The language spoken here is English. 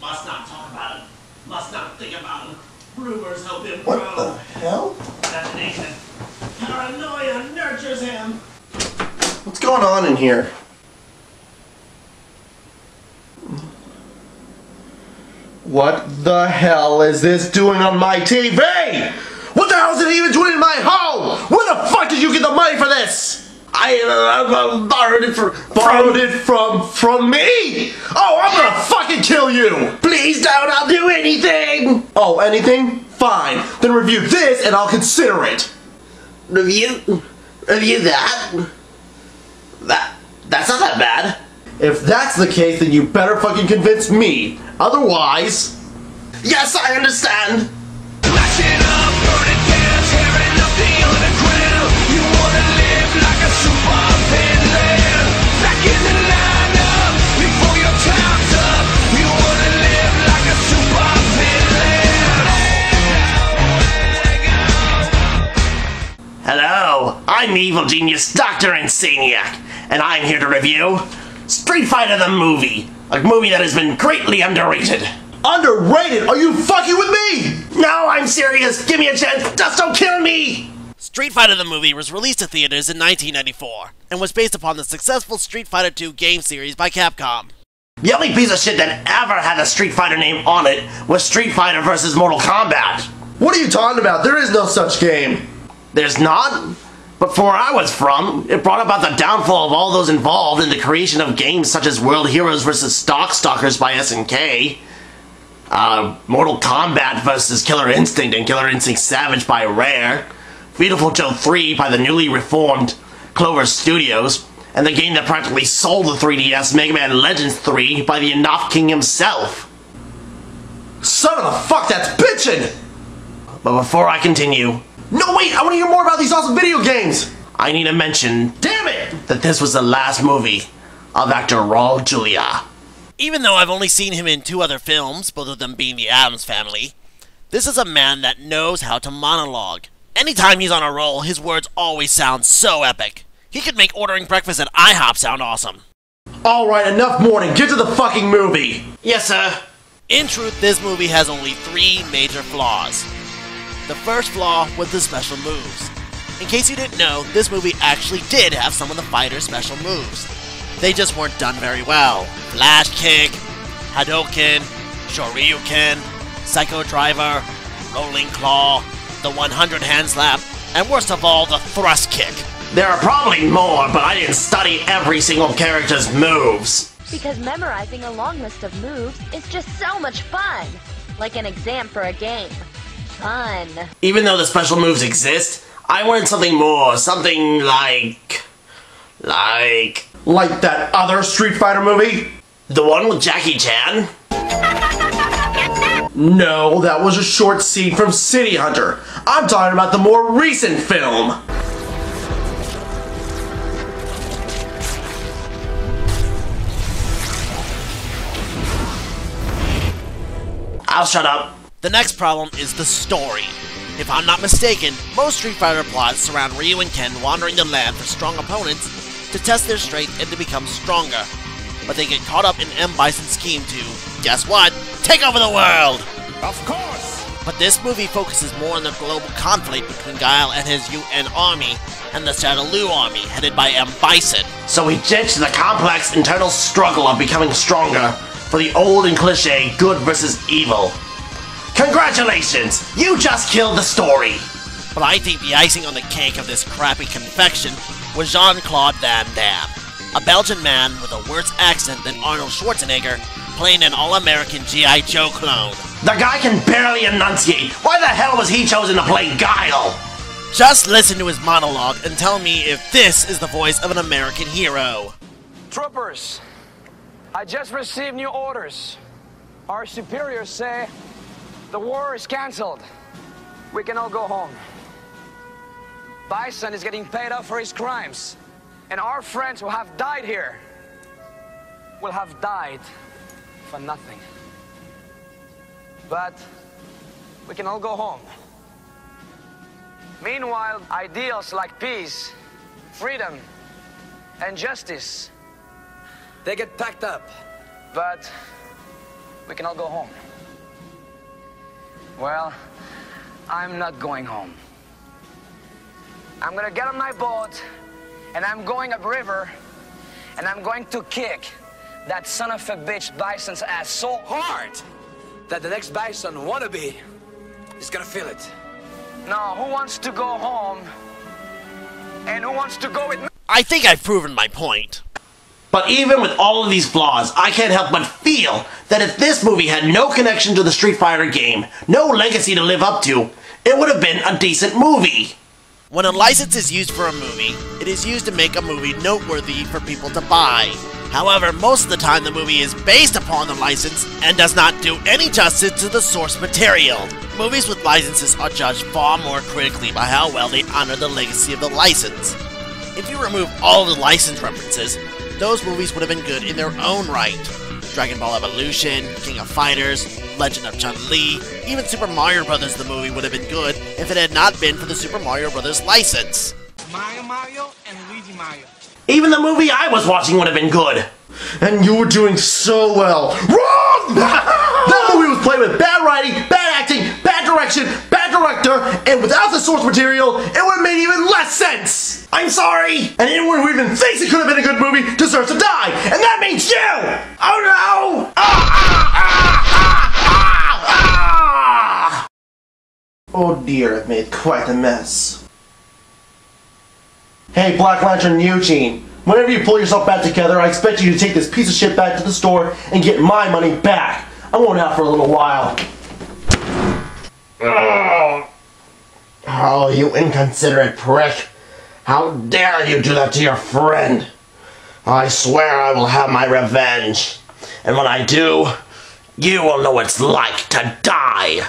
Must not talk about it. Must not think about it. Rumors help him grow. What the hell? Imagination. Paranoia nurtures him. What's going on in here? What the hell is this doing on my TV? What the hell is it even doing in my home? Where the fuck did you get the money for this? I borrowed it from me? Oh, I'm gonna fucking kill you! Please don't, I'll do anything! Oh, anything? Fine. Then review this and I'll consider it. Review that? That's not that bad. If that's the case, then you better fucking convince me. Otherwise... Yes, I understand! Hello, I'm Evil Genius Dr. Insaniac, and I'm here to review Street Fighter the movie, a movie that has been greatly underrated. Underrated? Are you fucking with me? No, I'm serious. Give me a chance. Just don't kill me. Street Fighter the movie was released to theaters in 1994 and was based upon the successful Street Fighter II game series by Capcom. The only piece of shit that ever had a Street Fighter name on it was Street Fighter vs. Mortal Kombat. What are you talking about? There is no such game. There's not? But from where I was from, it brought about the downfall of all those involved in the creation of games such as World Heroes vs. Stalkers by SNK, Mortal Kombat vs. Killer Instinct and Killer Instinct Savage by Rare, Beautiful Joe 3 by the newly reformed Clover Studios, and the game that practically sold the 3DS, Mega Man Legends 3 by the Enough King himself. Son of a fuck, that's bitchin'! But before I continue... No, wait! I want to hear more about these awesome video games! I need to mention... Damn it! That this was the last movie of actor Raul Julia. Even though I've only seen him in 2 other films, both of them being The Addams Family, this is a man that knows how to monologue. Anytime he's on a roll, his words always sound so epic. He could make ordering breakfast at IHOP sound awesome. Alright, enough mourning. Get to the fucking movie! Yes, sir. In truth, this movie has only 3 major flaws. The first flaw was the special moves. In case you didn't know, this movie actually did have some of the fighters' special moves. They just weren't done very well. Flash Kick, Hadouken, Shoryuken, Psycho Driver, Rolling Claw, the 100 Hand Slap, and worst of all, the Thrust Kick. There are probably more, but I didn't study every single character's moves. Because memorizing a long list of moves is just so much fun. Like an exam for a game. Fun. Even though the special moves exist, I wanted something more. Something like that other Street Fighter movie? The one with Jackie Chan? No, that was a short scene from City Hunter. I'm talking about the more recent film. I'll shut up. The next problem is the story. If I'm not mistaken, most Street Fighter plots surround Ryu and Ken wandering the land for strong opponents to test their strength and to become stronger. But they get caught up in M. Bison's scheme to, guess what, take over the world! Of course! But this movie focuses more on the global conflict between Guile and his UN army and the Shadaloo army headed by M. Bison. So we ditched the complex internal struggle of becoming stronger for the old and cliche good versus evil. Congratulations! You just killed the story! But I think the icing on the cake of this crappy confection was Jean-Claude Van Damme, a Belgian man with a worse accent than Arnold Schwarzenegger, playing an all-American G.I. Joe clone. The guy can barely enunciate. Why the hell was he chosen to play Guile? Just listen to his monologue and tell me if this is the voice of an American hero. Troopers, I just received new orders. Our superiors say the war is cancelled. We can all go home. Bison is getting paid off for his crimes. And our friends who have died here will have died for nothing. But we can all go home. Meanwhile, ideals like peace, freedom, and justice, they get packed up. But we can all go home. Well, I'm not going home. I'm gonna get on my boat, and I'm going upriver, and I'm going to kick that son of a bitch Bison's ass so hard that the next Bison wannabe is gonna feel it. Now, who wants to go home? And who wants to go with me? I think I've proven my point. But even with all of these flaws, I can't help but feel that if this movie had no connection to the Street Fighter game, no legacy to live up to, it would have been a decent movie. When a license is used for a movie, it is used to make a movie noteworthy for people to buy. However, most of the time the movie is based upon the license and does not do any justice to the source material. Movies with licenses are judged far more critically by how well they honor the legacy of the license. If you remove all the license references, those movies would have been good in their own right. Dragon Ball Evolution, King of Fighters, Legend of Chun-Li, even Super Mario Bros. The movie would have been good if it had not been for the Super Mario Bros. License. Mario and Luigi Mario. Even the movie I was watching would have been good. And you were doing so well. Wrong! That movie was played with bad writing, bad acting, bad direction, bad director, and without the source material, it would have made even less sense. I'm sorry! And anyone who even thinks it could have been a good movie deserves to die, and that means you! Oh no! Oh dear, I've made quite a mess. Hey, Black Lantern Eugene. Whenever you pull yourself back together, I expect you to take this piece of shit back to the store and get my money back. I'm going out for a little while. Oh, you inconsiderate prick. How dare you do that to your friend? I swear I will have my revenge. And when I do, you will know what it's like to die.